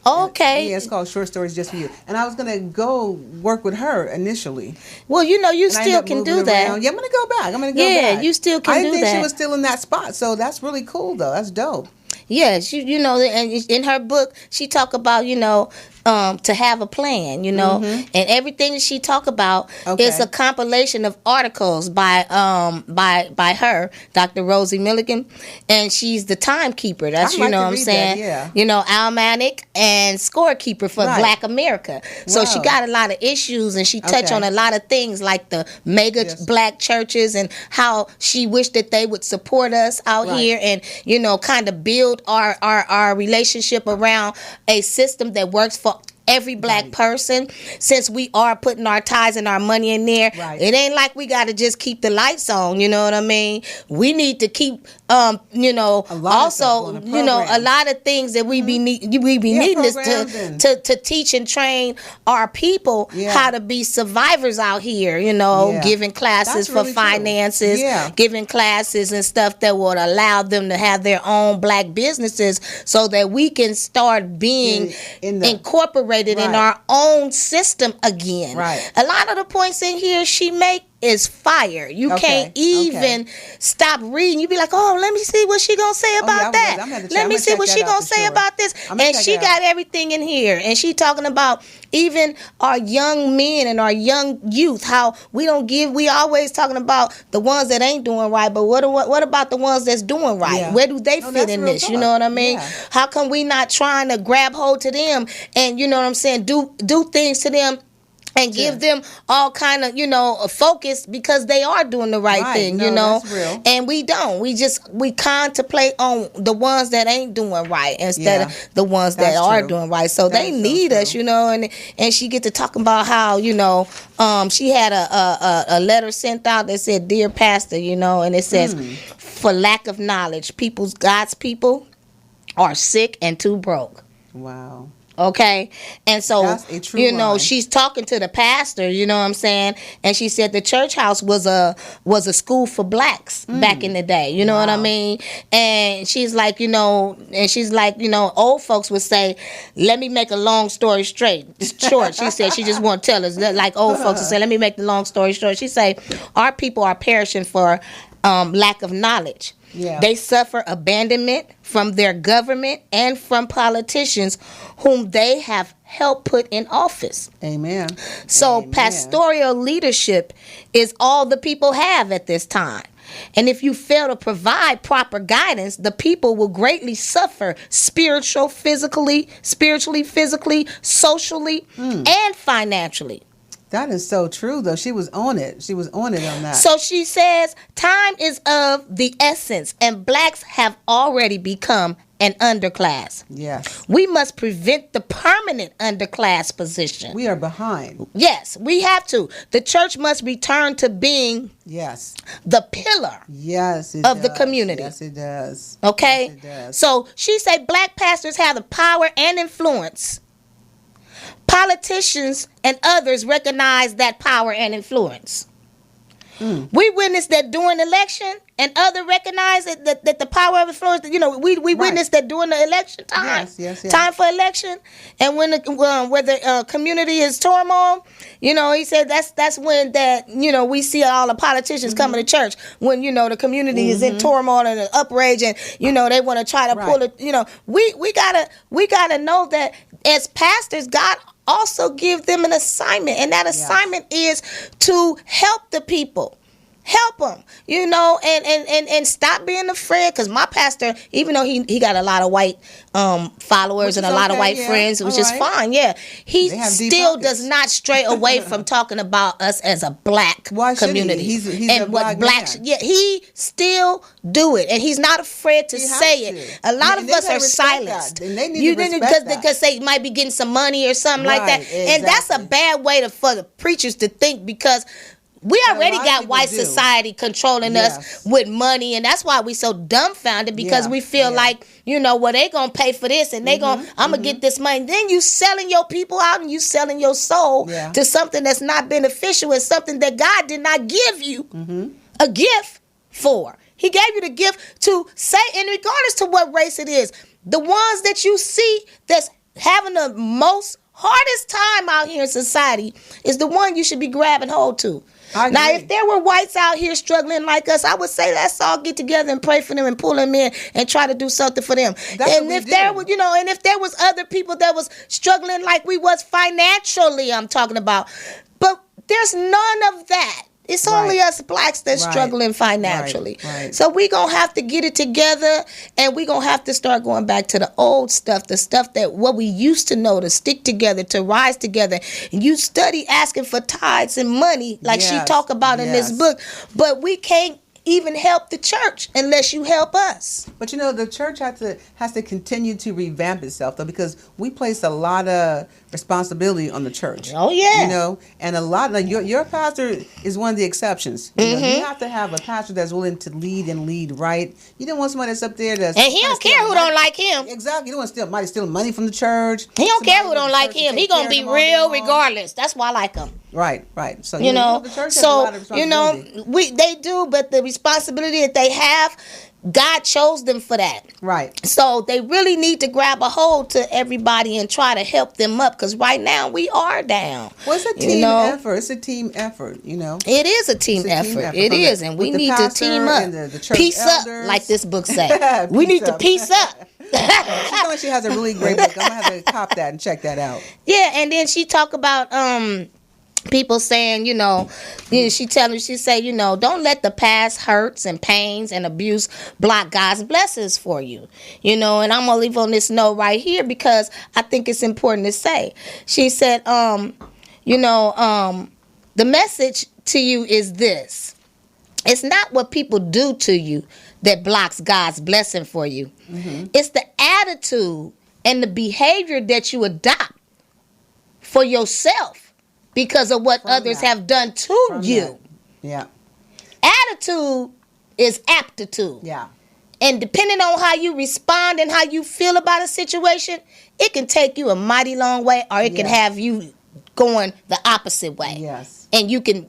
Okay. Yeah, it's called Short Stories Just For You. And I was going to go work with her initially. Well, you still can do that. Yeah, I'm going to go back. back. Yeah, you still can do that. I didn't think she was still in that spot, so that's really cool, though. That's dope. Yeah, and in her book, she talk about, to have a plan, and everything that she talk about is a compilation of articles by her, Dr. Rosie Milligan, and she's the timekeeper. That's what I'm saying. Almanac and scorekeeper for Black America. So she got a lot of issues, and she touched on a lot of things like the mega Black churches and how she wished that they would support us out here and kind of build our relationship around a system that works for every Black person, since we are putting our ties and our money in there. It ain't like we got to just keep the lights on, you know what I mean? We need to keep also, a lot of things that we be needing is to teach and train our people how to be survivors out here, giving classes for finances, giving classes and stuff that would allow them to have their own black businesses so that we can start being incorporated in our own system again. Right. A lot of the points in here she make is fire. You can't even stop reading. You be like, oh, let me see what she gonna say about that. Let me see what she gonna say about this. And she got everything in here. And she talking about even our young men and our young youth, how we always talking about the ones that ain't doing right, but what about the ones that's doing right? Yeah. Where do they fit in this? You know what I mean? Yeah. How come we not trying to grab hold to them and, you know what I'm saying, do things to them and give them all kind of, a focus because they are doing the right thing, That's real. And we don't. We contemplate on the ones that ain't doing right instead of the ones that are doing right. So they need us, and she get to talking about how, she had a letter sent out that said, "Dear Pastor," and it says, "For lack of knowledge, God's people are sick and too broke." Wow. Okay, and so line. She's talking to the pastor, you know what I'm saying, and she said the church house was a school for blacks back in the day, you know what I mean, and she's like, old folks would say, let me make a long story short. She said she just want to tell us that, like old folks would say, let me make the long story short. She say our people are perishing for lack of knowledge. Yeah. They suffer abandonment from their government and from politicians whom they have helped put in office. Amen. So pastoral leadership is all the people have at this time. And if you fail to provide proper guidance, the people will greatly suffer spiritually, physically, socially, and financially. That is so true, though. She was on it. She was on that. So she says, time is of the essence, and blacks have already become an underclass. Yes. We must prevent the permanent underclass position. We are behind. Yes, we have to. The church must return to being the pillar of the community. Yes, it does. Okay? Yes, it does. So she said black pastors have the power and influence. Politicians and others recognize that power and influence. We witnessed that during the election, and others recognize that the power of influence. We witnessed that during the election time. Yes. Time for election, and when the community is turmoil, he said that's when that we see all the politicians coming to church when the community is in turmoil and uprage, and they want to try to pull it. We gotta know that as pastors, God also give them an assignment, and that assignment is to help the people. Help them, and stop being afraid. Because my pastor, even though he got a lot of white followers and a lot of white friends, which is fine, he still does not stray away from talking about us as a black community. He's and a black blacks, man. He still do it, and he's not afraid to say it. A lot of us are silenced. And they need to respect that. Because they might be getting some money or something like that, and that's a bad way for the preachers to think, because we already got white society controlling us with money, and that's why we so dumbfounded, because we feel like, they gonna pay for this, and I'm gonna get this money. Then you selling your people out, and you selling your soul to something that's not beneficial, and something that God did not give you a gift for. He gave you the gift to say, and regardless to what race it is, the ones that you see that's having the most hardest time out here in society is the one you should be grabbing hold to. Now, if there were whites out here struggling like us, I would say let's all get together and pray for them and pull them in and try to do something for them. And if there was other people that was struggling like we was financially, I'm talking about, but there's none of that. It's only us blacks that's struggling financially. So we going to have to get it together, and we going to have to start going back to the old stuff, the stuff that what we used to know, to stick together, to rise together. And you study asking for tithes and money like she talk about in this book, but we can't even help the church unless you help us. But the church has to continue to revamp itself, though, because we place a lot of responsibility on the church. Oh yeah. And a lot of your pastor is one of the exceptions. You have to have a pastor that's willing to lead right. You don't want somebody that's up there and he don't care who don't like him. Exactly. You don't want to steal money from the church. He don't care who don't like him. He gonna be real regardless. That's why I like him. Right. So the church has a lot of responsibility. They do, but the responsibility that they have, God chose them for that. Right. So they really need to grab a hold to everybody and try to help them up, because right now we are down. Well, it's a team effort. It's a team effort, It is a team effort. It is, and we need to team up. The peace elders. up, like this book says. We need to peace up. She told me she has a really great book. I'm going to have to cop that and check that out. Yeah, and then she talk about people saying, she say, don't let the past hurts and pains and abuse block God's blessings for you. And I'm going to leave on this note right here because I think it's important to say. She said, the message to you is this. It's not what people do to you that blocks God's blessing for you. Mm-hmm. It's the attitude and the behavior that you adopt for yourself because of what others have done to you. Yeah. Attitude is aptitude. Yeah. And depending on how you respond and how you feel about a situation, it can take you a mighty long way, or it can have you going the opposite way. Yes. And you can,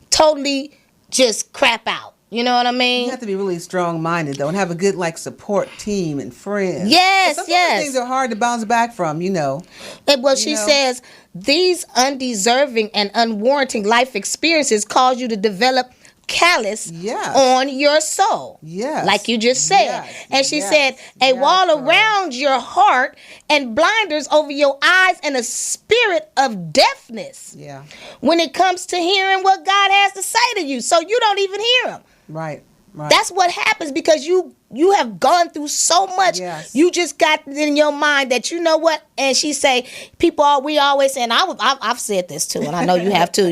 totally just crap out. You know what I mean? You have to be really strong-minded, though, and have a good, support team and friends. Yes, sometimes things are hard to bounce back from, She says, these undeserving and unwarranted life experiences cause you to develop callous on your soul. Yes. Like you just said. Yes. And she said, a wall around your heart and blinders over your eyes and a spirit of deafness. Yeah. When it comes to hearing what God has to say to you. So you don't even hear him. Right. That's what happens because you have gone through so much. Yes. You just got in your mind that you know what. And she say, we always say, and I've said this too, and I know you have too.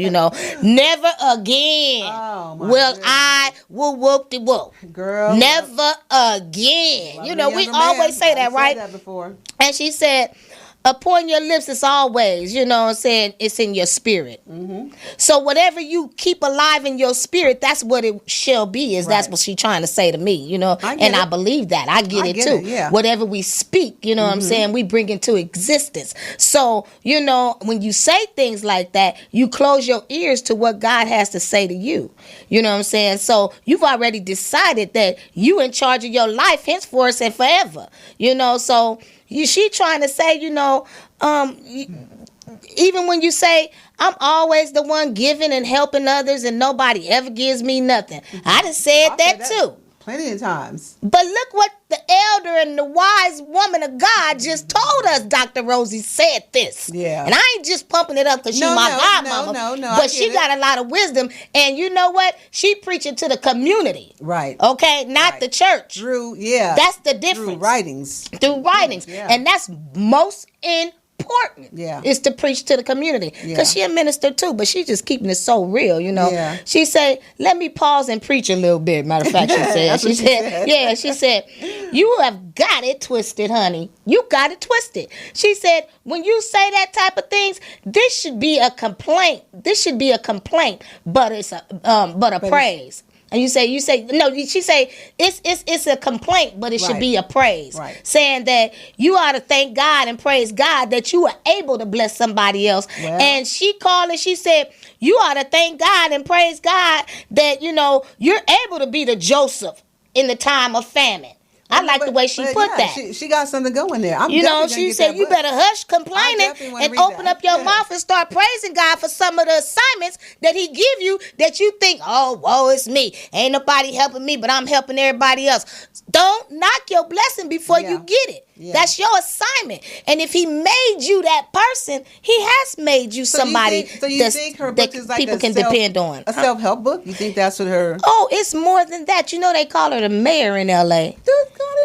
Never again I will whoop the whoop. Girl, never again. We always say that, right? That before. And she said, upon your lips, it's always, saying it's in your spirit. Mm-hmm. So whatever you keep alive in your spirit, that's what it shall be. That's what she's trying to say to me, I believe that. I get it too. Yeah. Whatever we speak, what I'm saying, we bring into existence. So, when you say things like that, you close your ears to what God has to say to you. You know what I'm saying? So you've already decided that you in charge of your life henceforth and forever. So she trying to say, even when you say, I'm always the one giving and helping others and nobody ever gives me nothing. I done said that too. Plenty of times. But look what the elder and the wise woman of God just told us. Dr. Rosie said this. Yeah. And I ain't just pumping it up because she's my godmama. No, but she got a lot of wisdom. And you know what? She preaching to the community. Right. Okay? Not the church. That's the difference. Through writings. Yeah. And that's most important. Yeah. Is to preach to the community. Because she a minister too, but she's just keeping it so real, Yeah. She said, let me pause and preach a little bit. Matter of fact, she said. She said, you have got it twisted, honey. You got it twisted. She said, when you say that type of things, this should be a complaint. But it's a praise. And you say no. She say it's a complaint, but it should be a praise, saying that you ought to thank God and praise God that you are able to bless somebody else. Well, and she called it. She said you ought to thank God and praise God that you're able to be the Joseph in the time of famine. I like the way she put that. She got something going there. She said you better hush complaining and open up your mouth and start praising God for some of the assignments that he give you that you think, oh, woe, it's me. Ain't nobody helping me, but I'm helping everybody else. Don't knock your blessing before you get it. Yeah. That's your assignment. And if he made you that person, he has made you somebody you think her book is like people can depend on. A self-help book? You think that's what her... Oh, it's more than that. They call her the mayor in L.A.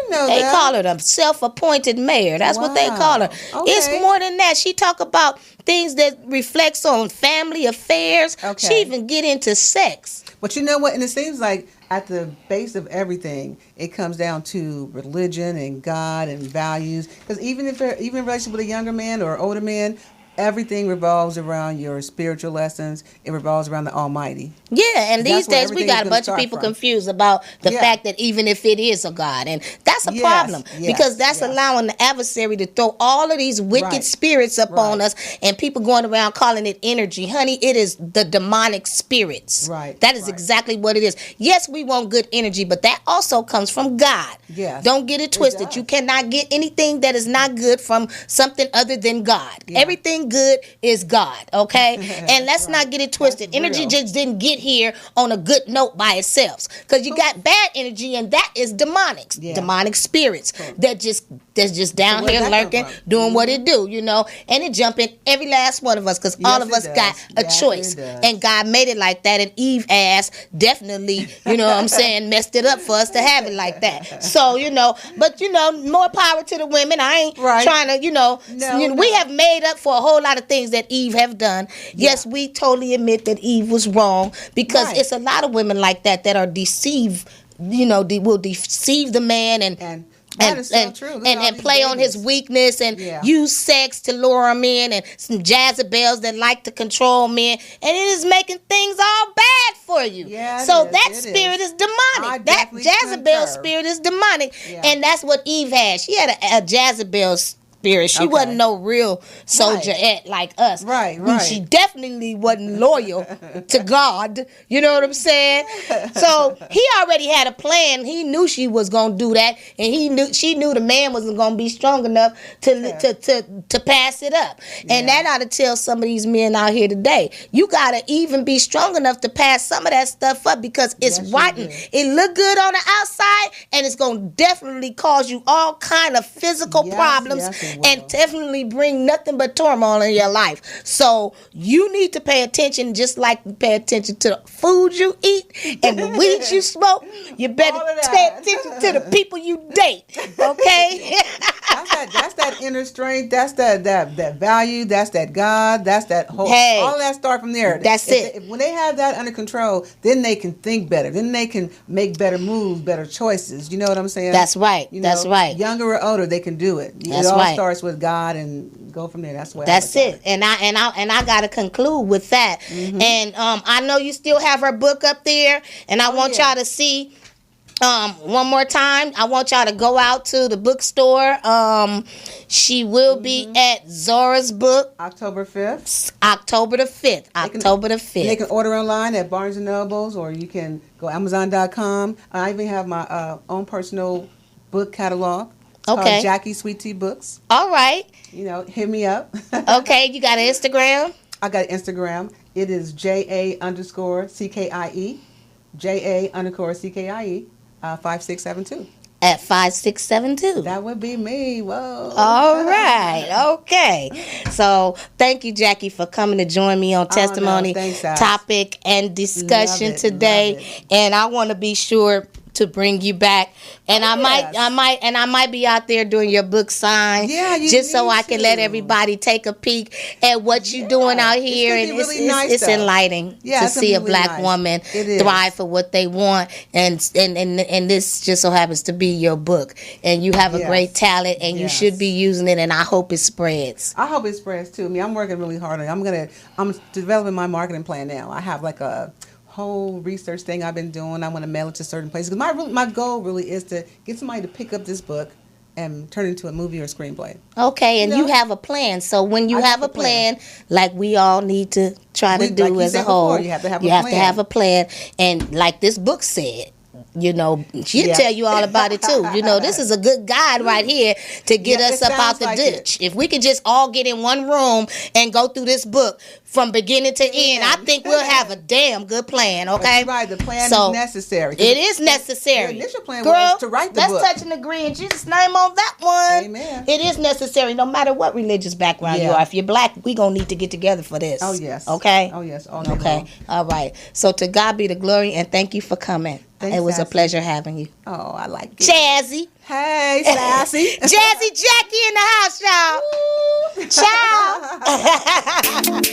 They call her the self-appointed mayor. That's what they call her. Okay. It's more than that. She talk about things that reflects on family affairs. Okay. She even get into sex. But you know what? And it seems like at the base of everything, it comes down to religion and God and values. Because even in relationship with a younger man or older man, everything revolves around your spiritual lessons. It revolves around the Almighty. Yeah, and these days we got a bunch of people confused about the fact that even if it is a God, and that's a problem because that's allowing the adversary to throw all of these wicked spirits up on us, and people going around calling it energy. Honey, it is the demonic spirits. Right. That is exactly what it is. Yes, we want good energy, but that also comes from God. Yes. Don't get it twisted. You cannot get anything that is not good from something other than God. Yeah. Everything good is God, okay? And let's not get it twisted. That's energy real. just didn't get here on a good note by itself, because you got bad energy, and that is demonic, demonic spirits that's just down here lurking, doing what it do, and it jump in every last one of us, because all of us got a choice, and God made it like that, and Eve ass definitely, messed it up for us to have it like that. So, but more power to the women. I ain't trying to, we have made up for a whole lot of things that Eve have done. Yes, we totally admit that Eve was wrong, because it's a lot of women like that are deceived, will deceive the man and play on his weakness and use sex to lure him in, and some Jezebels that like to control men, and it is making things all bad for you. So that spirit is demonic. That Jezebel spirit is demonic, and that's what Eve had. She had a Jezebel spirit. She wasn't no real soldier like us. Right. She definitely wasn't loyal to God. You know what I'm saying? So he already had a plan. He knew she was gonna do that, and she knew the man wasn't gonna be strong enough to pass it up. And that ought to tell some of these men out here today, you gotta even be strong enough to pass some of that stuff up, because it's rotten. It look good on the outside, and it's gonna definitely cause you all kind of physical problems. And definitely bring nothing but turmoil in your life. So you need to pay attention, just like you pay attention to the food you eat and the weed you smoke. You better pay attention to the people you date. Okay? That's that inner strength. That's that value. That's that God. That's that whole. All that start from there. That's it. When they have that under control, then they can think better. Then they can make better moves, better choices. You know what I'm saying? That's right. That's right. Younger or older, they can do it. That's it all right. starts with God and go from there. That's what. That's it. And I got to conclude with that. Mm-hmm. And I know you still have her book up there, and I want y'all to see. One more time, I want y'all to go out to the bookstore. She will be at Zora's Book. October 5th. October the 5th. They can order online at Barnes & Nobles, or you can go Amazon.com. I even have my own personal book catalog. It's called Jackie Sweet Tea Books. All right. Hit me up. Okay, you got an Instagram? I got an Instagram. It is JA_CKIE. JA_CKIE. 5672. At 5672. That would be me. Whoa. All right. Okay. So thank you, Jackie, for coming to join me on Testimony, Topic, and Discussion today. And I want to be sure to bring you back, and I might be out there doing your book sign, just so I can let everybody take a peek at what you're doing out here, and it's enlightening to see a black woman thrive for what they want, and this just so happens to be your book, and you have a great talent, and you should be using it, and I hope it spreads. I hope it spreads too. I'm working really hard on it. I'm developing my marketing plan now. I have like a whole research thing I've been doing. I want to mail it to certain places, because my goal really is to get somebody to pick up this book and turn it into a movie or a screenplay. Okay, and you have a plan. So when you have a plan, like we all need to try to do as a whole, you have to have a plan. And like this book said, she'll tell you all about it too. This is a good guide right here to get us up out the ditch. If we could just all get in one room and go through this book from beginning to end, I think we'll have a damn good plan, okay? That's right, the plan is necessary. It is necessary. The initial plan was to write the book. Let's touch and agree in Jesus' name on that one. Amen. It is necessary, no matter what religious background you are. If you're black, we going to need to get together for this. Oh, yes. Okay? Oh, yes. Okay. All right. So to God be the glory, and thank you for coming. Thanks, it was a pleasure having you. Oh, I like it. Jazzy. Hey, Sassy. Jazzy Jackie in the house, y'all. Ciao.